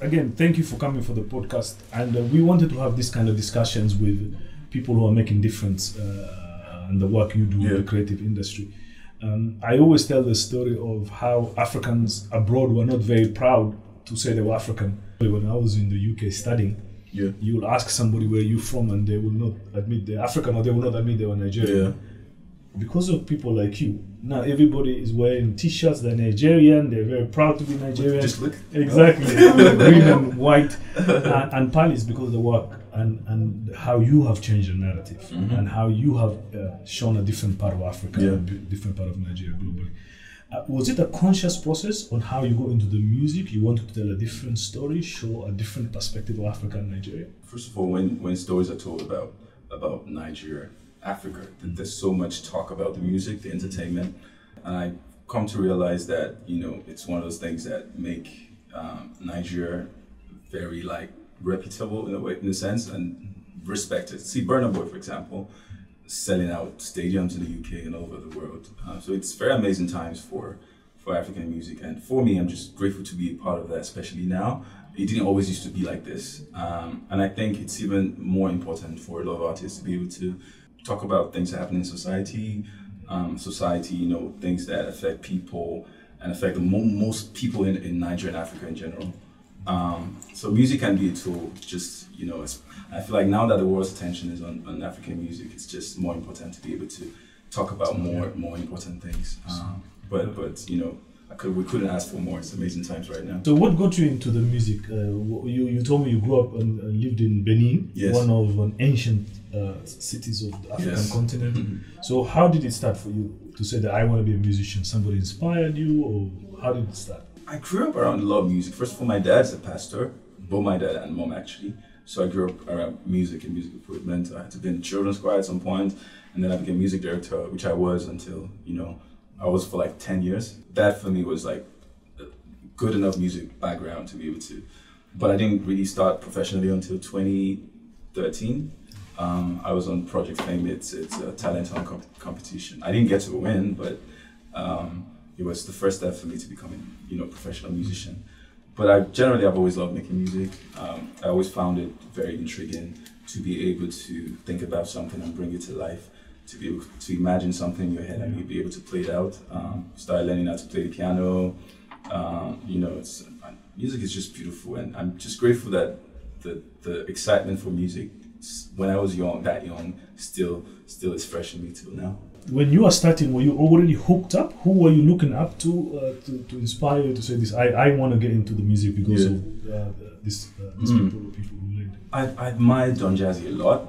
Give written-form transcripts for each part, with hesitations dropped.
again, thank you for coming for the podcast. And we wanted to have this kind of discussions with people who are making difference in the work you do in the creative industry. I always tell the story of how Africans abroad were not very proud to say they were African. When I was in the UK studying, you will ask somebody where you're from and they will not admit they're African, or they will not admit they were Nigerian. Because of people like you, now everybody is wearing t-shirts, they're Nigerian, they're very proud to be Nigerian. Just look. Exactly. Green and white. And partly it's because of the work and how you have changed the narrative and how you have shown a different part of Africa, a different part of Nigeria globally. Was it a conscious process on how you go into the music? You wanted to tell a different story, show a different perspective of Africa and Nigeria? First of all, when stories are told about Nigeria, Africa, there's so much talk about the music, the entertainment, and I come to realize that, you know, it's one of those things that make Nigeria very reputable in a sense and respected. See Burna Boy, for example, selling out stadiums in the UK and all over the world. So it's very amazing times for African music, and for me, I'm just grateful to be a part of that, especially now. It didn't always used to be like this, and I think it's even more important for a lot of artists to be able to talk about things that happen in society, you know, things that affect people and affect most people in Nigeria and Africa in general. So music can be a tool, just, you know, I feel like now that the world's attention is on African music, it's just more important to be able to talk about more important things. But you know, we couldn't ask for more. It's amazing times right now. So what got you into the music? You told me you grew up and lived in Benin, one of an ancient cities of the African continent. So how did it start for you to say that I want to be a musician? Somebody inspired you, or how did it start? I grew up around a lot of music. First of all, my dad's a pastor, both my dad and mom actually. So I grew up around music and music equipment. I had to be in the children's choir at some point, and then I became music director, which I was until, you know, I was for 10 years. That for me was good enough music background to be able to, but I didn't really start professionally until 2013. I was on Project Fame. It's a talent hunt competition. I didn't get to win, but it was the first step for me to becoming, you know, a professional musician. But I've always loved making music. I always found it very intriguing to be able to think about something and bring it to life, to be able to imagine something in your head and be able to play it out. Started learning how to play the piano. You know, music is just beautiful, and I'm just grateful that the excitement for music when I was young, still is fresh in me till now. When you were starting, were you already hooked up? Who were you looking up to inspire you to say this? I want to get into the music because of these people who led. I admire Don Jazzy a lot.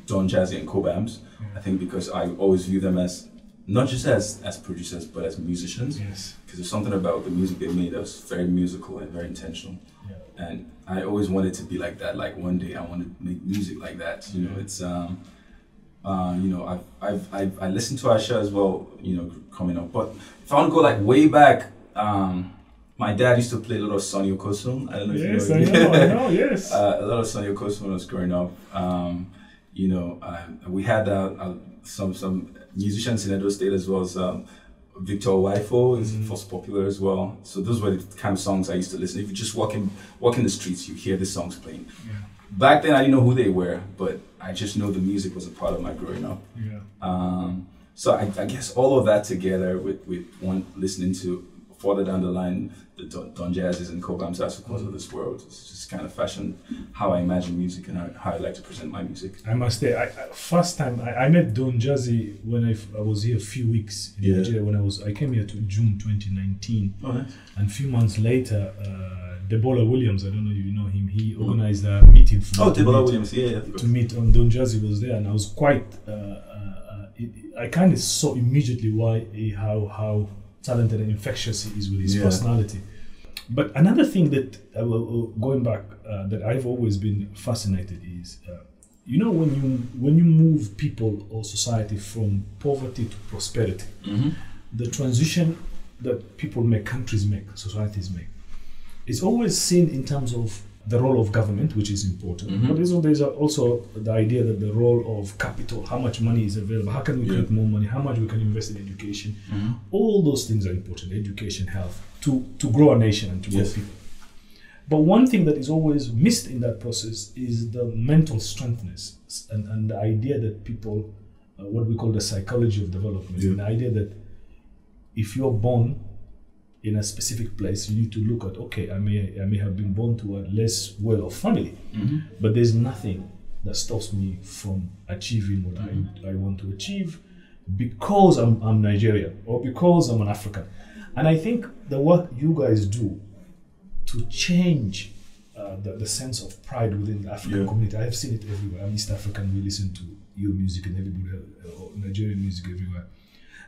Don Jazzy and Cobams. I think because I always view them as not just as producers but as musicians. Yes. Because there's something about the music they made that was very musical and very intentional. Yeah. And I always wanted to be like that. Like one day I want to make music like that. You know, it's you know, I listened to Asha as well, you know, coming up. But if I want to go way back, my dad used to play a lot of Sonny Okosun. I don't know if you know. I know, yes. A lot of Sonny Okosun when I was growing up. You know, we had some musicians in Edo State as well as Victor Waifo is most popular as well. So those were the kind of songs I used to listen. If you just walk in the streets, you hear the songs playing. Yeah. Back then, I didn't know who they were, but I just know the music was a part of my growing up. Yeah. So I guess all of that together with one listening to further down the line, the Don Jazzes and Cobams of this world, it's just kind of fashioned how I imagine music and how I like to present my music. I must say, first time I met Don Jazzy when I was here a few weeks in Nigeria. When I came here to June 2019, and a few months later, Debola Williams, I don't know if you know him, he organized a meeting for Debola Williams, to meet, and Don Jazzy was there, and I was quite, I kind of saw immediately how talented and infectious he is with his personality. But another thing that, going back, that I've always been fascinated is, you know, when you move people or society from poverty to prosperity, the transition that people make, countries make, societies make, is always seen in terms of the role of government, which is important, but there's also the idea that the role of capital, how much money is available, how can we create more money, how much we can invest in education. All those things are important, education, health, to grow a nation and to grow people. But one thing that is always missed in that process is the mental strengthness and the idea that people, what we call the psychology of development, the idea that if you're born in a specific place, you need to look at, okay, I may have been born to a less well-off family, but there's nothing that stops me from achieving what I want to achieve because I'm Nigerian or because I'm an African. And I think the work you guys do to change the sense of pride within the African community, I have seen it everywhere. I'm East African, we listen to your music and everybody else, or Nigerian music everywhere.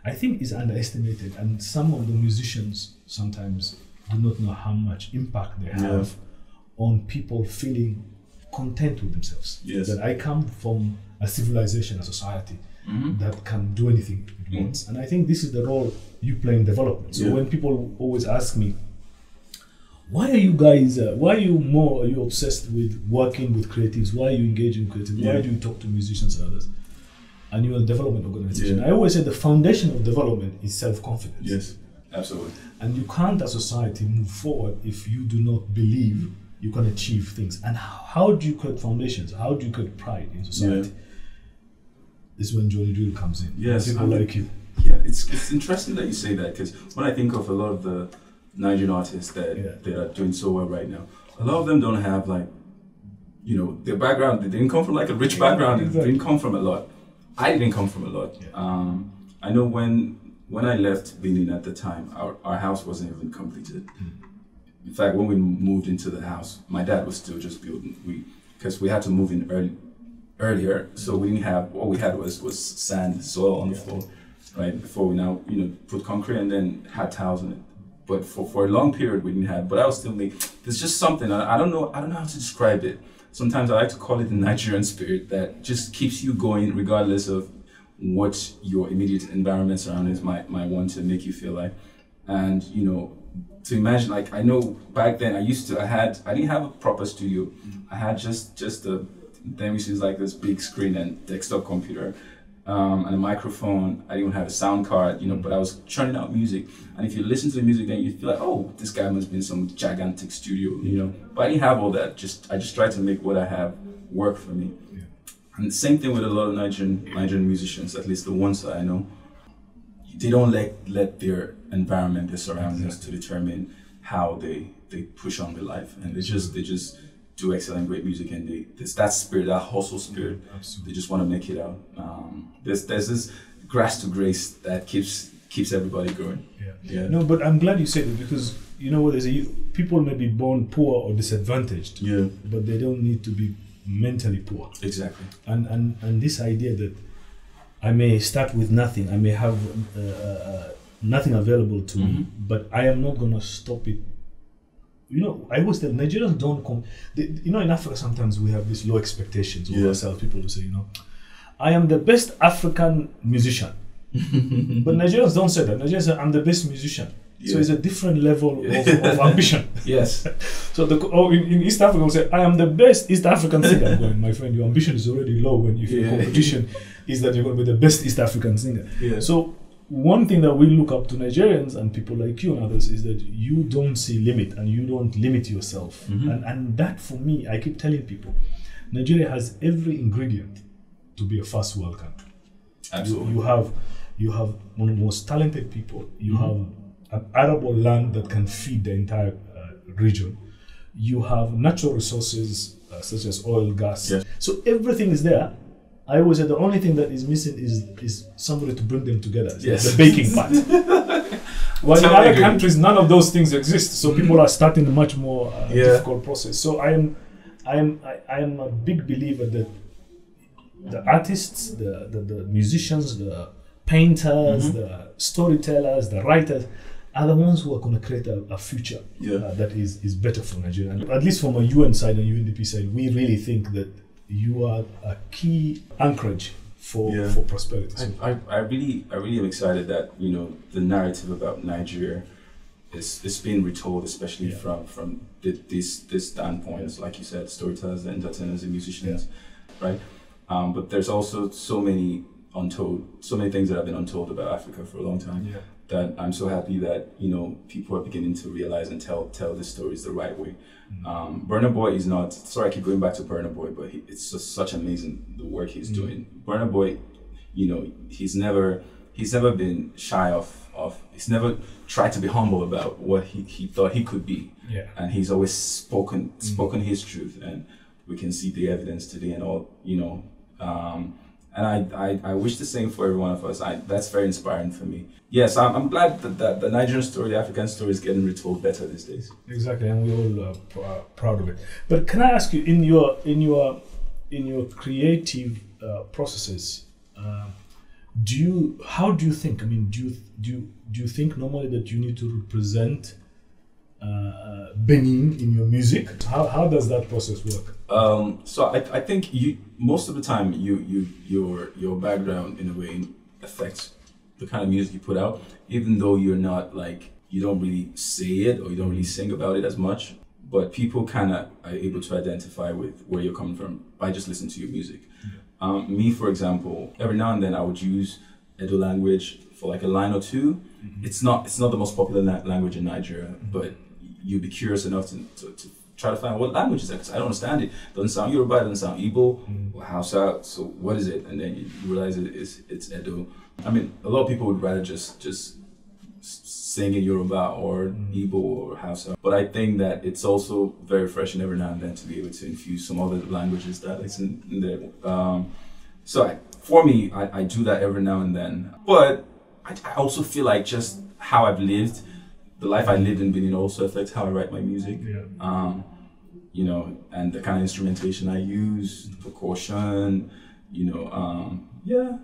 I think is underestimated, and some of the musicians sometimes do not know how much impact they have on people feeling content with themselves. That I come from a civilization, a society that can do anything it wants. And I think this is the role you play in development. So when people always ask me, why are you guys, why are you obsessed with working with creatives? Why are you engaging with creatives? Why do you talk to musicians and others? And you're a development organization. I always say the foundation of development is self-confidence. Yes, absolutely. And you can't, as a society, move forward if you do not believe you can achieve things. And how do you create foundations? How do you create pride in society? This is when Johnny Drille comes in. Yes, people like you. Yeah, it's interesting that you say that, because when I think of a lot of the Nigerian artists that are doing so well right now, a lot of them don't have, like, you know, their background. They didn't come from like a rich background. Exactly. They didn't come from a lot. I didn't come from a lot. I know when I left Benin at the time, our house wasn't even completed. In fact, when we moved into the house, my dad was still just building. Because we had to move in earlier, so we didn't have, all we had was sand, soil on the floor, right? Before we now, you know, put concrete and then had tiles on it. But for a long period we didn't have. But I was still there's just something, I don't know how to describe it. Sometimes I like to call it the Nigerian spirit that just keeps you going regardless of what your immediate environment surroundings might want to make you feel like. And, you know, to imagine, like, I know back then I didn't have a proper studio. I had just then we used like this big screen and desktop computer and a microphone. I didn't have a sound card, you know, but I was churning out music. And if you listen to the music, then you feel like, oh, this guy must be in some gigantic studio, you know. But I didn't have all that. I just tried to make what I have work for me. And the same thing with a lot of Nigerian musicians, at least the ones that I know. They don't let their environment, their surroundings, to determine how they push on with life, and they just do excellent, great music, and there's that spirit, that hustle spirit. They just want to make it out. There's this grass to grace that keeps everybody going. No, but I'm glad you said it, because you know what, people may be born poor or disadvantaged, but they don't need to be mentally poor. Exactly. And this idea that I may start with nothing, I may have nothing available to me, but I am not going to stop it. You know, I always tell Nigerians don't come. You know, in Africa sometimes we have these low expectations of ourselves. People will say, you know, I am the best African musician. But Nigerians don't say that. Nigerians say, I'm the best musician. So it's a different level of ambition. Yes. So in East Africa, we'll say, I am the best East African singer. I'm going, my friend, your ambition is already low when your competition is that you're going to be the best East African singer. So one thing that we look up to Nigerians and people like you and others is that you don't see limit and you don't limit yourself. And that, for me, I keep telling people, Nigeria has every ingredient to be a first world country. Absolutely. You have one of the most talented people. You have an arable land that can feed the entire region. You have natural resources such as oil, gas. So everything is there. I always say the only thing that is missing is somebody to bring them together. The baking part. While in other countries, none of those things exist. So people are starting a much more difficult process. So I am a big believer that the artists, the musicians, the painters, the storytellers, the writers are the ones who are going to create a future that is better for Nigeria. And at least from a UN side and UNDP side, we really think that you are a key anchorage for prosperity. I really am excited that, you know, the narrative about Nigeria is being retold, especially from this standpoints, like you said, storytellers, entertainers, and musicians, right? But there's also so many things that have been untold about Africa for a long time. that I'm so happy that, you know, people are beginning to realize and tell the stories the right way. Burna Boy is not, sorry I keep going back to Burna Boy, but it's just such amazing the work he's doing. Burna Boy, you know, he's never been shy of he's never tried to be humble about what he thought he could be. Yeah. And he's always spoken his truth, and we can see the evidence today and all, you know. And I wish the same for every one of us. That's very inspiring for me. Yes, I'm glad that the Nigerian story, the African story, is getting retold better these days. Exactly, and we're all proud of it. But can I ask you, in your creative processes, how do you think? I mean, do you think normally that you need to represent Benin in your music? How does that process work? So I think most of the time your background in a way affects the kind of music you put out, even though you're not like, you don't really say it or you don't really sing about it as much, but people kind of are able to identify with where you're coming from by just listening to your music. Me, for example, every now and then I would use Edo language for like a line or two. It's not the most popular language in Nigeria, but you'd be curious enough to try to find out what language is that, because I don't understand it. It doesn't sound Yoruba, it doesn't sound Igbo or Hausa, so what is it? And then you realize it's Edo. I mean, a lot of people would rather just sing in Yoruba or Igbo or Hausa, but I think that it's also very refreshing every now and then to be able to infuse some other languages that is in there. For me, I do that every now and then, but I also feel like just how I've lived, the life I lived in Benin also affects how I write my music. Yeah. You know, and the kind of instrumentation I use, the percussion, you know, yeah.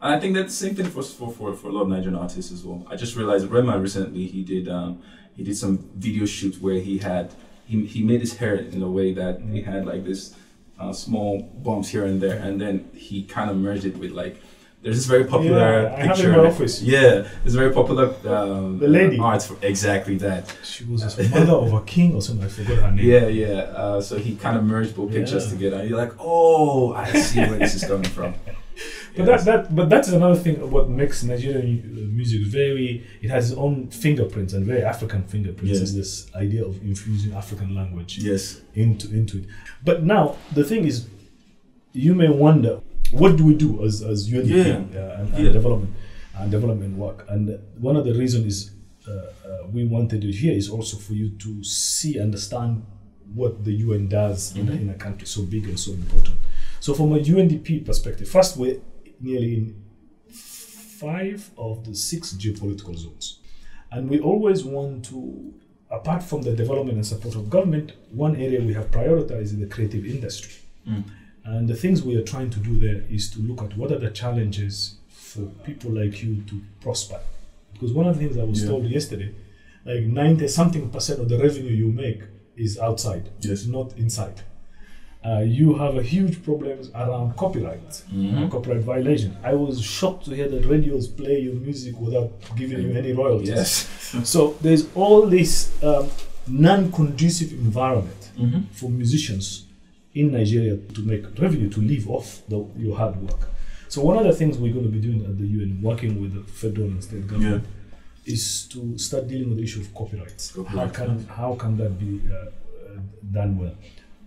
And I think that's the same thing for a lot of Nigerian artists as well. I just realized Rema recently, he did some video shoots where he made his hair in a way that he had like this small bumps here and there, and then he kind of merged it with like, there's this very popular picture. I have it in my office. Yeah, there's very popular the lady art for exactly that. She was a mother of a king or something. I forgot her name. Yeah. So he kind of merged both pictures together. And you're like, oh, I see where this is coming from. But that's another thing. What makes Nigerian music it has its own fingerprints and very African fingerprints. Is this idea of infusing African language into it. But now the thing is, you may wonder, what do we do as UNDP and development work? And one of the reasons is we wanted it here is also for you to understand what the UN does in a country so big and so important. So from a UNDP perspective, first, we're nearly in 5 of the 6 geopolitical zones. And we always want to, apart from the development and support of government, one area we have prioritized is the creative industry. And the things we are trying to do there is to look at what are the challenges for people like you to prosper. Because one of the things I was told yesterday, like 90-something% of the revenue you make is outside, not inside. You have a huge problems around copyright, copyright violation. I was shocked to hear that radios play your music without giving you any royalties. So there's all this non-conducive environment for musicians in Nigeria to make revenue, to live off your hard work. So one of the things we're going to be doing at the UN, working with the federal and state government, is to start dealing with the issue of copyrights. How can that be done well?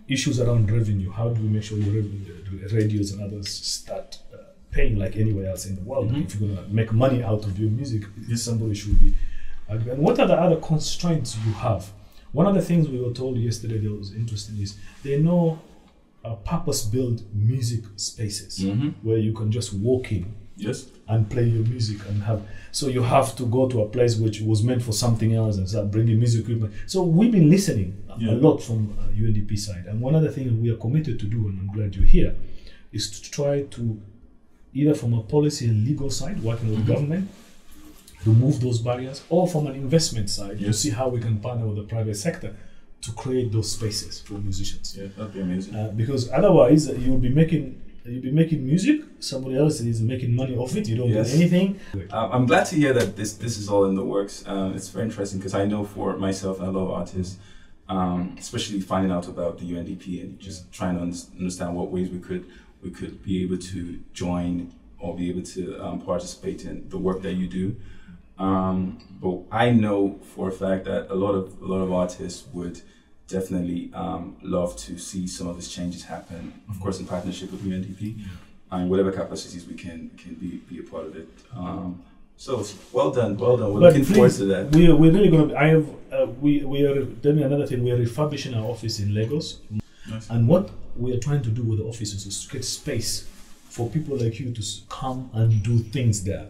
Issues around revenue. How do we make sure your radios and others start paying like anywhere else in the world? If you're going to make money out of your music, somebody should be. And what are the other constraints you have? One of the things we were told yesterday that was interesting is there are no purpose-built music spaces where you can just walk in and play your music and have. So you have to go to a place which was meant for something else and start bringing music equipment. So we've been listening a lot from UNDP side, and one of the things we are committed to do, and I'm glad you're here, is to try to, either from a policy and legal side, working with government, remove those barriers, or from an investment side, to see how we can partner with the private sector to create those spaces for musicians. Yeah, that'd be amazing. Because otherwise, you'll be making music. Somebody else is making money off it. You don't get anything. I'm glad to hear that this is all in the works. It's very interesting because I know for myself and a lot of artists, especially finding out about the UNDP and just trying to understand what ways we could be able to join or be able to participate in the work that you do. But I know for a fact that a lot of artists would definitely love to see some of these changes happen. Of course, in partnership with UNDP, and whatever capacities we can be a part of it. So well done. We're looking forward to that. We're really going to. We are doing another thing. We are refurbishing our office in Lagos, Nice. and what we are trying to do with the offices is to create space for people like you to come and do things there.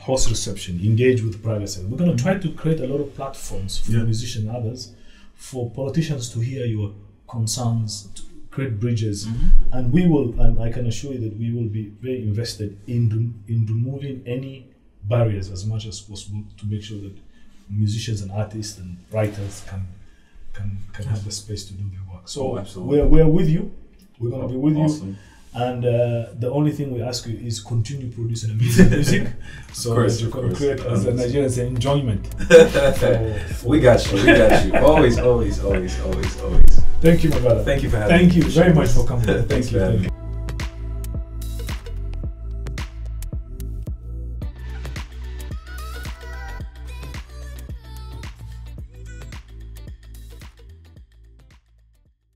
Host reception, engage with private sector. We're going to try to create a lot of platforms for musicians and others, for politicians to hear your concerns, to create bridges, and we will. And I can assure you that we will be very invested in removing any barriers as much as possible to make sure that musicians and artists and writers can have the space to do their work. So we're with you. We're going to be with you. And the only thing we ask you is continue producing amazing music, so that you can create, as the Nigerians say, enjoyment. We got you. Always. Thank you, my brother. Thank you for having me. Thank you very much for coming. Thanks for having me.